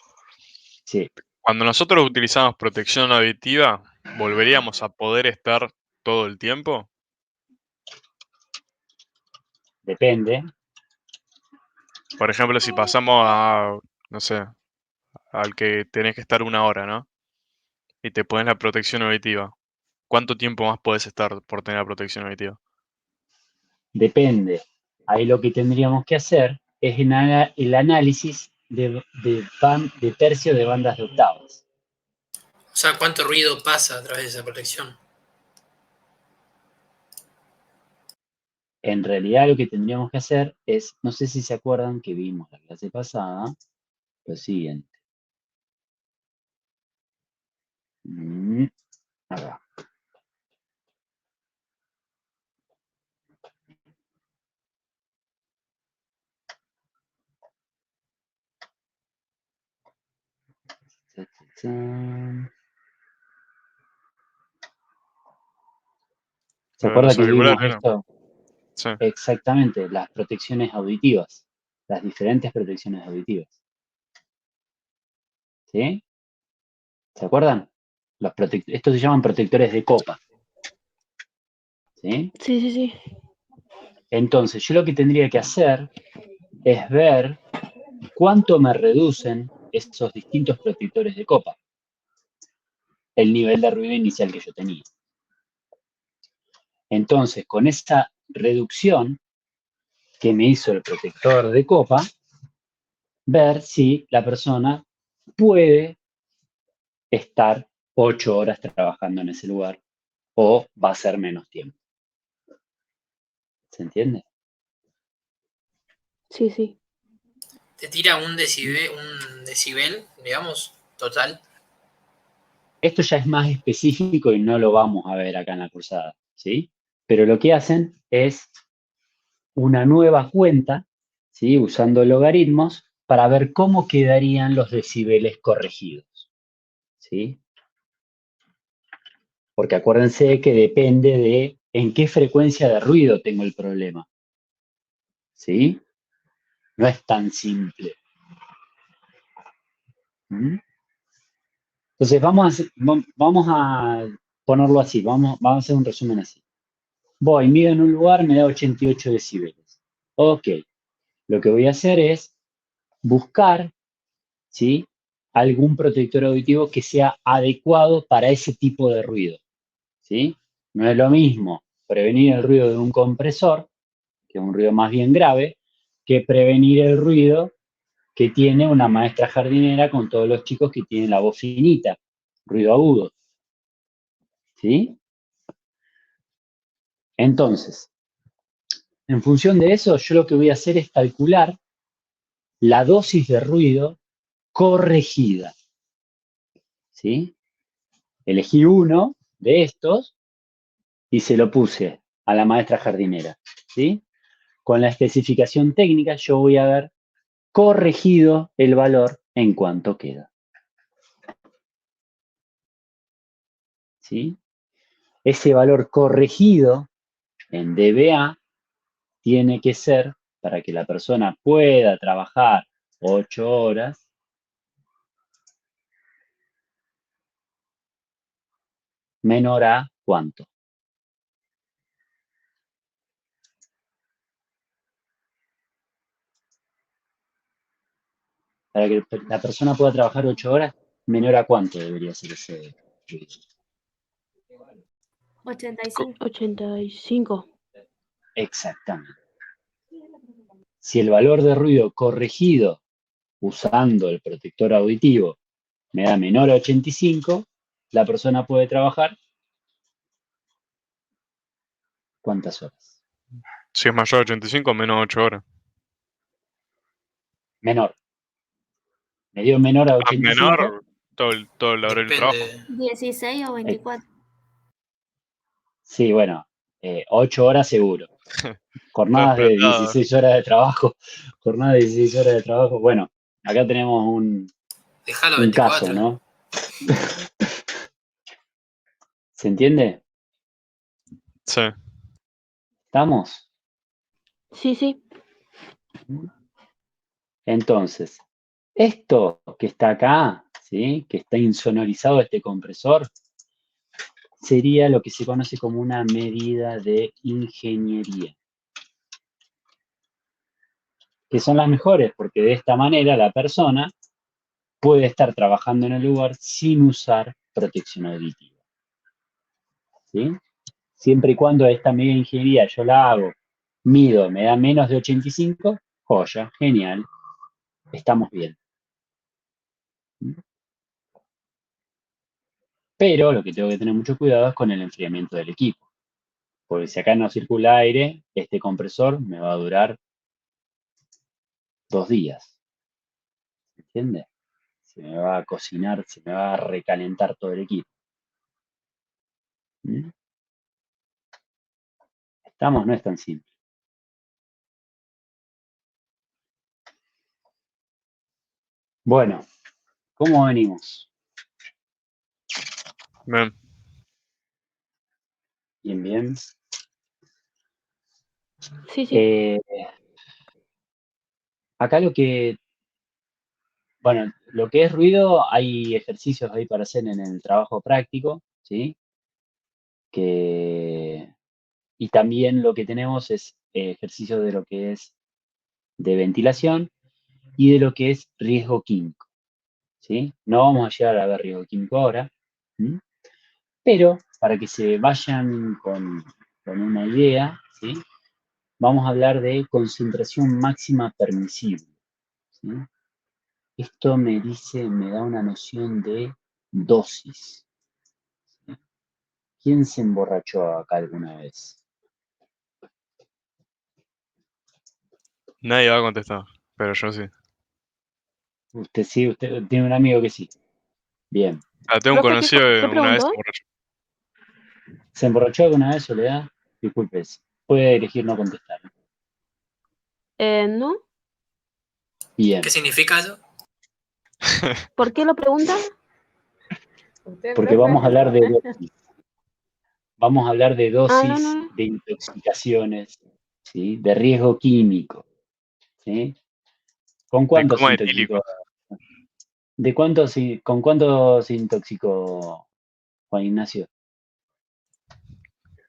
sí. Cuando nosotros utilizamos protección auditiva, ¿volveríamos a poder estar todo el tiempo? Depende. Por ejemplo, si pasamos a, no sé, al que tenés que estar 1 hora, ¿no? Y te pones la protección auditiva. ¿Cuánto tiempo más podés estar por tener la protección auditiva? Depende. Ahí lo que tendríamos que hacer es el análisis de tercio de bandas de octavas. O sea, ¿cuánto ruido pasa a través de esa protección? En realidad lo que tendríamos que hacer es, no sé si se acuerdan que vimos la clase pasada, lo siguiente. Acá. ¿Se Lo de acuerda los que vimos auriculares, ¿no? esto? Sí. Exactamente, las protecciones auditivas, las diferentes protecciones auditivas. ¿Sí? ¿Se acuerdan? Estos se llaman protectores de copa. ¿Sí? Sí, sí, sí. Entonces, yo lo que tendría que hacer es ver cuánto me reducen esos distintos protectores de copa, el nivel de ruido inicial que yo tenía. Entonces, con esa reducción que me hizo el protector de copa, ver si la persona puede estar 8 horas trabajando en ese lugar o va a ser menos tiempo. ¿Se entiende? Sí, sí. Te tira un decibel, digamos, total. Esto ya es más específico y no lo vamos a ver acá en la cursada, ¿sí? Pero lo que hacen es una nueva cuenta, ¿sí? Usando logaritmos para ver cómo quedarían los decibeles corregidos, ¿sí? Porque acuérdense que depende de en qué frecuencia de ruido tengo el problema, ¿sí? No es tan simple. ¿Mm? Entonces vamos a ponerlo así, vamos a hacer un resumen así. Voy, mido en un lugar, me da 88 decibeles. Ok, lo que voy a hacer es buscar, ¿sí? Algún protector auditivo que sea adecuado para ese tipo de ruido, ¿sí? No es lo mismo prevenir el ruido de un compresor, que es un ruido más bien grave, que prevenir el ruido que tiene una maestra jardinera con todos los chicos que tienen la voz finita, ruido agudo, ¿sí? Entonces, en función de eso, yo lo que voy a hacer es calcular la dosis de ruido corregida, ¿sí? Elegí uno de estos y se lo puse a la maestra jardinera, ¿sí? Con la especificación técnica yo voy a ver corregido el valor en cuanto queda, ¿sí? Ese valor corregido en dBA tiene que ser, para que la persona pueda trabajar 8 horas, menor a ¿cuánto? Para que la persona pueda trabajar 8 horas, menor a ¿cuánto debería ser ese ruido? 85. 85. Exactamente. Si el valor de ruido corregido usando el protector auditivo me da menor a 85, la persona puede trabajar ¿cuántas horas? Si es mayor a 85, menos 8 horas. Menor. Me dio menor a Ah, 85. menor, todo el horario de trabajo. Depende. 16 o 24. Sí, bueno, 8 horas seguro. Todo Jornadas de explotado. 16 horas de trabajo. Jornadas de 16 horas de trabajo. Bueno, acá tenemos Déjalo un caso, 24. ¿no? ¿Se entiende? Sí. ¿Estamos? Sí, sí. Entonces, esto que está acá, ¿sí? Que está insonorizado este compresor, sería lo que se conoce como una medida de ingeniería. que son las mejores, porque de esta manera la persona puede estar trabajando en el lugar sin usar protección auditiva. ¿Sí? Siempre y cuando esta medida de ingeniería yo la hago, mido, me da menos de 85, joya, genial, estamos bien. Pero lo que tengo que tener mucho cuidado es con el enfriamiento del equipo. Porque si acá no circula aire, este compresor me va a durar 2 días. ¿Entiendes? Se me va a cocinar, se me va a recalentar todo el equipo. ¿Mm? ¿Estamos? No es tan simple. Bueno, ¿cómo venimos? Bien. Bien, bien. Sí, sí. Acá lo que es ruido, hay ejercicios ahí para hacer en el trabajo práctico, ¿sí? Y también lo que tenemos es ejercicios de lo que es de ventilación y de lo que es riesgo químico, ¿sí? No vamos a llegar a ver riesgo químico ahora, ¿m? Pero para que se vayan con una idea, ¿sí? Vamos a hablar de concentración máxima permisible, ¿sí? Esto me da una noción de dosis. ¿Quién se emborrachó acá alguna vez? Nadie va a contestar, pero yo sí. Usted sí, usted tiene un amigo que sí. Bien. Tengo un Profe, conocido qué que una vez se preguntó? emborrachó. ¿Se emborrachó alguna vez, Soledad? Disculpe, puede elegir no contestar. ¿No? Bien, ¿Qué significa eso? ¿Por qué lo pregunta? ¿Usted, porque profe? vamos a hablar de dosis. Vamos a hablar de Ah, no, dosis no. de intoxicaciones, ¿sí? De riesgo químico, ¿sí? ¿Con De cuánto se coma intoxicó? etílico. ¿Con cuánto se intoxicó Juan Ignacio?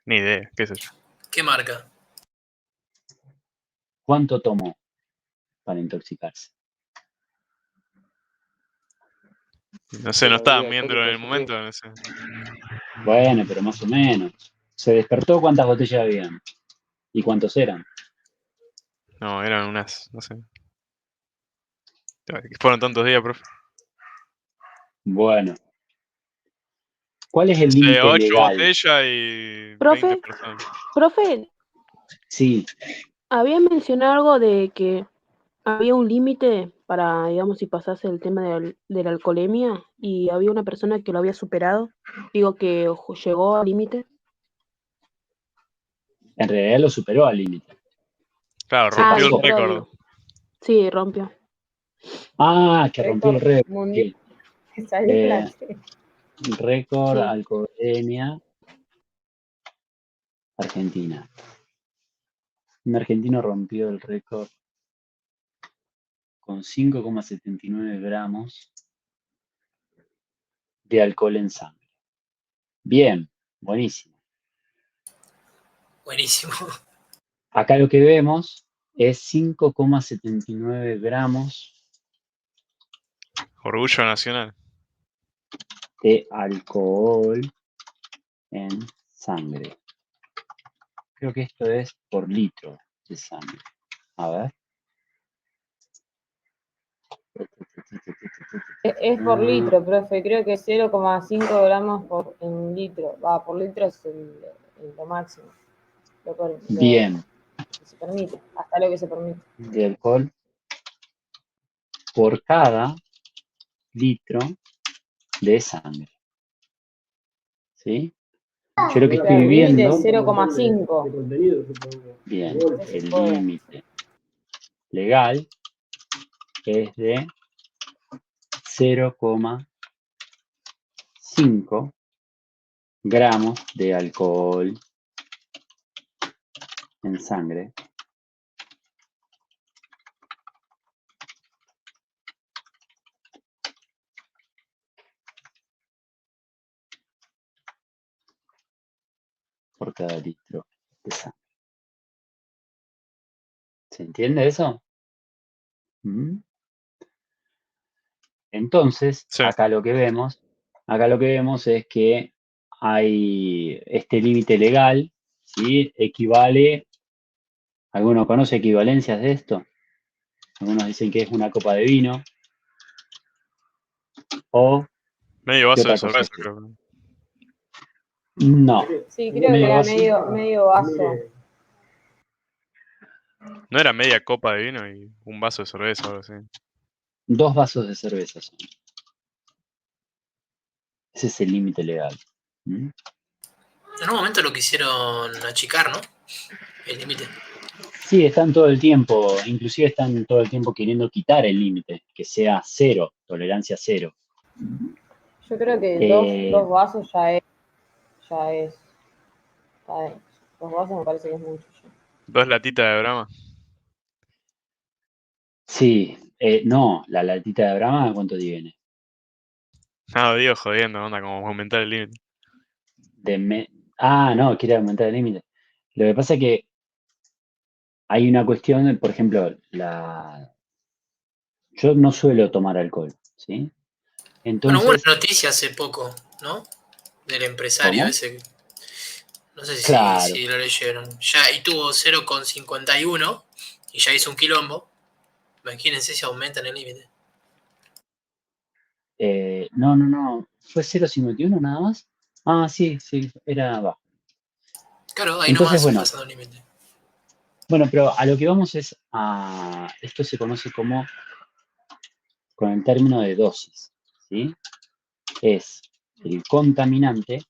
Ni idea, qué sé yo. ¿Qué marca? ¿Cuánto tomó para intoxicarse? No sé, no estaba midiéndolo en el momento, no sé. Bueno, pero más o menos. ¿Se despertó cuántas botellas habían? ¿Y cuántos eran? No, eran unas, no sé. Fueron tantos días, profe. Bueno, ¿cuál es el No sé, límite 8 legal? botellas y 20 Profe, personas. profe, Sí, había mencionado algo de que había un límite para, digamos, si pasase el tema de la alcoholemia y había una persona que lo había superado. Digo que llegó al límite. en realidad lo superó al límite. Claro, Se Ah, lo rompió el pasó. superó, récord. digo. Sí, rompió. Ah, que rompió el Récord récord. mundial. Sí. Salió en la Eh, tele. récord Sí. alcoholemia Argentina. Un argentino rompió el récord con 5,79 gramos de alcohol en sangre. Bien, buenísimo. Buenísimo. Acá lo que vemos es 5,79 gramos Orgullo nacional. de alcohol en sangre. Creo que esto es por litro de sangre. A ver. Es por litro, profe. Creo que 0,5 gramos en litro. Va, por litro es lo máximo. Lo Bien, que se permite. Hasta lo que se permite. de alcohol por cada litro de sangre. ¿Sí? Yo lo que estoy Pero el límite viendo, es 0,5. bien, No se el puede. límite legal es de 0,5 gramos de alcohol en sangre por cada litro de sangre. ¿Se entiende eso? ¿Mm? Entonces, Sí. acá lo que vemos es que hay este límite legal, ¿sí? Equivale, ¿alguno conoce equivalencias de esto? Algunos dicen que es una copa de vino, o Medio ¿qué vaso de otra cosa cerveza, es? creo. No, Sí, creo que medio era vaso, medio vaso. ¿No era media copa de vino y un vaso de cerveza o algo así? 2 vasos de cerveza son. Ese es el límite legal. ¿Mm? En un momento lo quisieron achicar, ¿no? El límite. Sí, están todo el tiempo, inclusive están todo el tiempo queriendo quitar el límite, que sea cero, tolerancia cero. Yo creo que Eh, dos vasos ya es, está bien. 2 vasos me parece que es mucho ya. 2 latitas de Brahma. sí, no, la latita de Brahma, ¿cuánto viene? No, digo jodiendo, onda, como aumentar el límite. No, quiere aumentar el límite. Lo que pasa es que hay una cuestión, por ejemplo, yo no suelo tomar alcohol, ¿sí? Bueno, hubo una Entonces, noticia hace poco, ¿no? Del empresario ¿cómo? ese. No sé Claro, si lo leyeron. Ya, y tuvo 0,51 y ya hizo un quilombo. Imagínense si aumentan el límite. no, ¿fue 0,51 nada más? Ah, sí, era bajo. Claro, ahí Entonces, nomás bueno, pasando el límite. pero a lo que vamos es esto se conoce como, con el término de dosis, ¿sí? Es el contaminante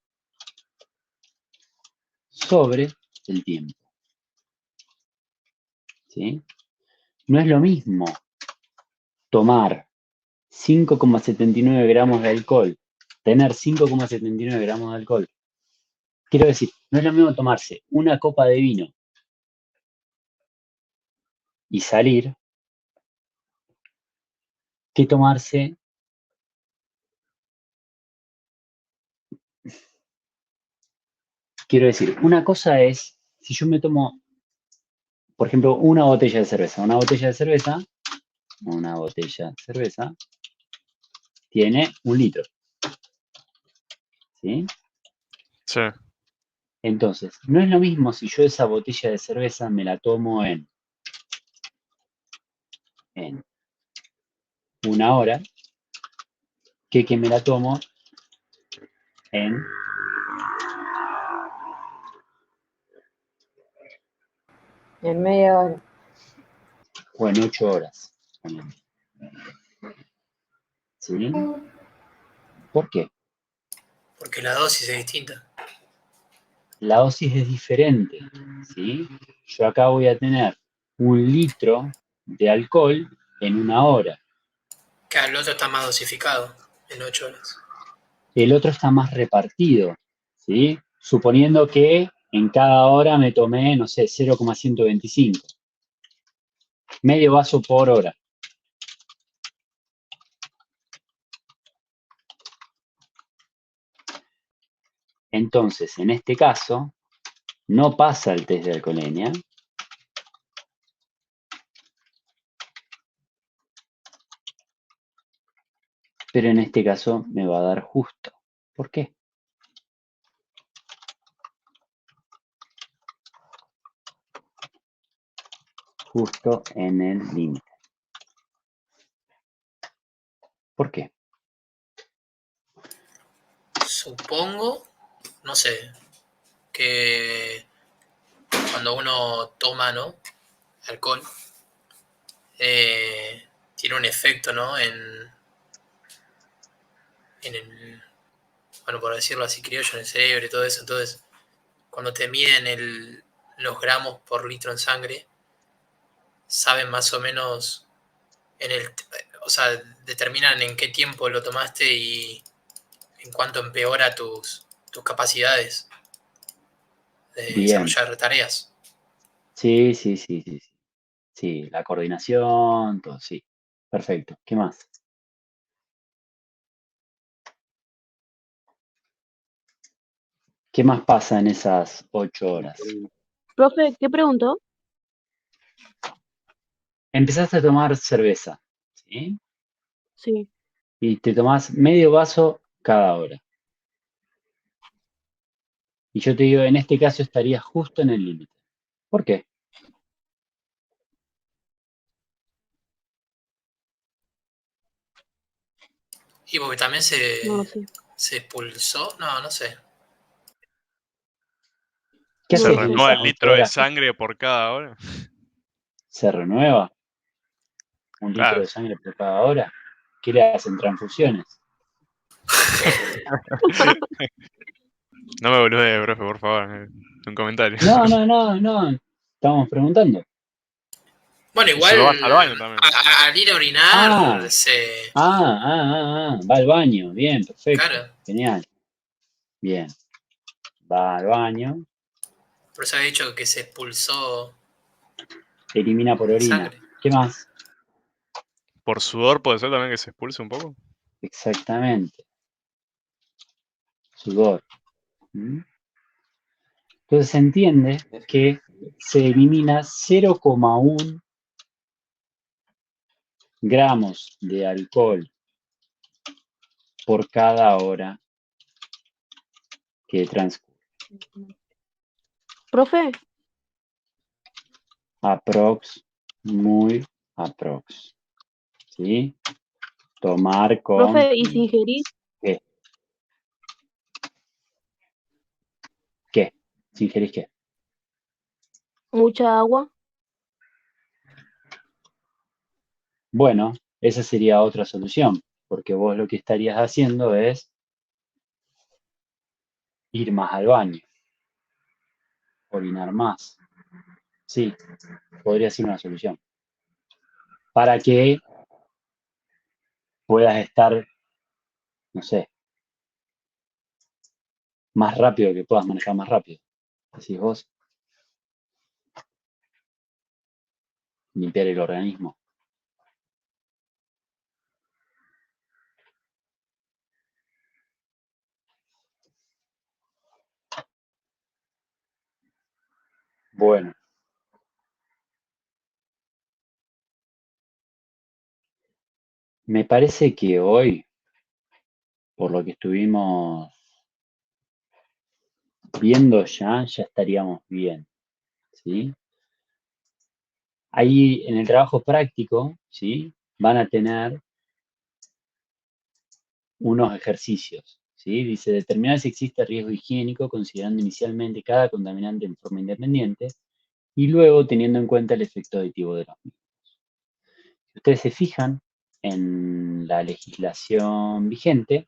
sobre el tiempo, ¿sí? No es lo mismo tomar 5,79 gramos de alcohol, tener 5,79 gramos de alcohol. Quiero decir, no es lo mismo tomarse una copa de vino y salir que tomarse, quiero decir, una cosa es, si yo me tomo, por ejemplo, una botella de cerveza tiene 1 litro, ¿sí? Sí. Entonces, no es lo mismo si yo esa botella de cerveza me la tomo en 1 hora que me la tomo en En media hora. o en 8 horas. ¿Sí? ¿Por qué? Porque la dosis es distinta. La dosis es diferente, ¿sí? Yo acá voy a tener 1 litro de alcohol en 1 hora. Claro, el otro está más dosificado en 8 horas. El otro está más repartido, ¿sí? Suponiendo que en cada hora me tomé, no sé, 0,125. Medio vaso por hora. Entonces, en este caso, no pasa el test de alcoholemia, pero en este caso me va a dar justo. ¿Por qué? Justo en el límite. ¿Por qué? Supongo, no sé, que cuando uno toma, ¿no? Alcohol, tiene un efecto, ¿no? En el, bueno, por decirlo así, criollo, en el cerebro y todo eso. Entonces, cuando te miden los gramos por litro en sangre, saben más o menos o sea, determinan en qué tiempo lo tomaste y en cuánto empeora tus capacidades de Bien. desarrollar tareas. Sí. Sí, la coordinación, todo, sí. Perfecto. ¿Qué más? ¿Qué más pasa en esas 8 horas? Profe, ¿qué preguntó? Empezaste a tomar cerveza, ¿sí? Sí. Y te tomás medio vaso cada hora. Y yo te digo, en este caso estarías justo en el límite. ¿Por qué? Y porque también No lo sé. se expulsó. No, no sé. ¿Qué No ¿Se lo haces en sé. renueva esas el 8 litro de horas? sangre por cada hora? ¿Se renueva 1 litro Claro. de sangre por cada hora? ¿Qué le hacen? ¿Transfusiones? No me boludees, profe, por favor. Un comentario. No, no, no, no. Estamos preguntando. Bueno, Y igual solo vas al baño también. al ir a orinar Ah, se... va al baño. Bien, perfecto. Claro, Genial. Bien. Va al baño, por eso había dicho que se expulsó elimina por orina. sangre. ¿Qué más? ¿Por sudor puede ser también que se expulse un poco? Exactamente. Sudor. ¿Mm? Entonces se entiende que se elimina 0,1 gramos de alcohol por cada hora que transcurre. Profe, Aprox, muy aprox. ¿Sí? Tomar con... profe, ¿y si ingerís ¿Qué? ¿Qué? ¿Si ingerís qué? mucha agua? Bueno, esa sería otra solución, porque vos lo que estarías haciendo es ir más al baño, orinar más. Sí, podría ser una solución. Para que puedas estar, no sé, más rápido, que puedas manejar más rápido. Decís vos, limpiar el organismo. Bueno, me parece que hoy, por lo que estuvimos viendo ya estaríamos bien, ¿sí? Ahí en el trabajo práctico, ¿sí? Van a tener unos ejercicios, ¿sí? Dice, determinar si existe riesgo higiénico considerando inicialmente cada contaminante en forma independiente y luego teniendo en cuenta el efecto aditivo de los mismos. Si ustedes se fijan en la legislación vigente,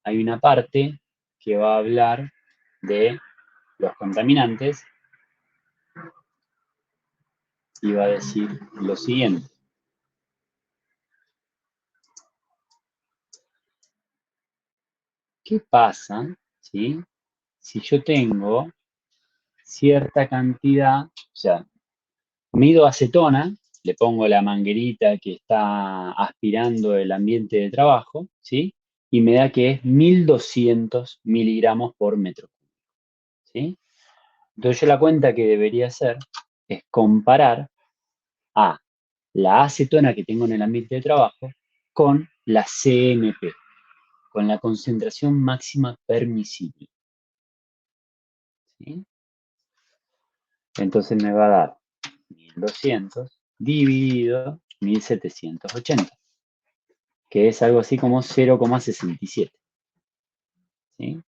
hay una parte que va a hablar de los contaminantes y va a decir lo siguiente. ¿Qué pasa, ¿sí? Si yo tengo cierta cantidad, o sea, mido acetona, le pongo la manguerita que está aspirando el ambiente de trabajo, ¿sí? Y me da que es 1200 miligramos por metro cúbico, ¿sí? Entonces yo la cuenta que debería hacer es comparar a la acetona que tengo en el ambiente de trabajo con la CMP, con la concentración máxima permisible, ¿sí? Entonces me va a dar 1200 dividido 1780, que es algo así como 0,67, ¿sí?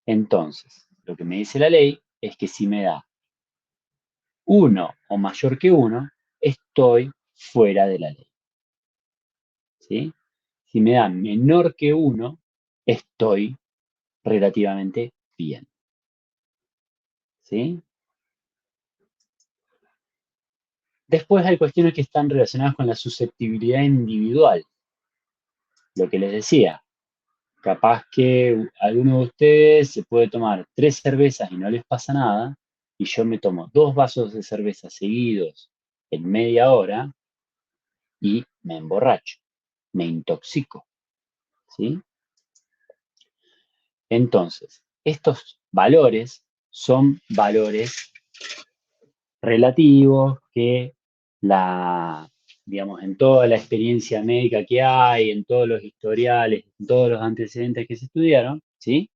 Entonces, lo que me dice la ley es que si me da 1 o mayor que 1, estoy fuera de la ley, ¿sí? Si me da menor que 1, estoy relativamente bien, ¿sí? Después hay cuestiones que están relacionadas con la susceptibilidad individual, lo que les decía. Capaz que alguno de ustedes se puede tomar 3 cervezas y no les pasa nada, y yo me tomo 2 vasos de cerveza seguidos en media hora y me emborracho, me intoxico, ¿sí? Entonces, estos valores son valores relativos que digamos, en toda la experiencia médica que hay, en todos los historiales, en todos los antecedentes que se estudiaron, ¿sí?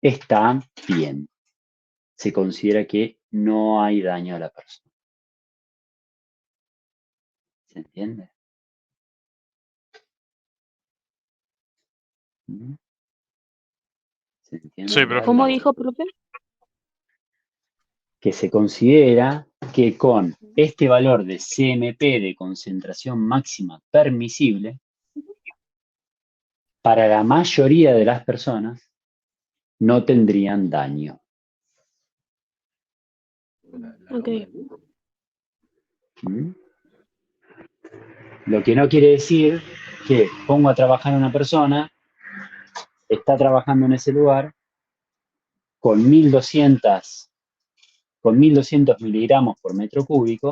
Está bien. Se considera que no hay daño a la persona. ¿Se entiende? ¿Mm? ¿Se entiende? Sí, profe. ¿Cómo dijo, profe? Que se considera que con este valor de CMP de concentración máxima permisible, para la mayoría de las personas no tendrían daño. Ok. ¿Mm? Lo que no quiere decir que pongo a trabajar a una persona, está trabajando en ese lugar con 1200 miligramos por metro cúbico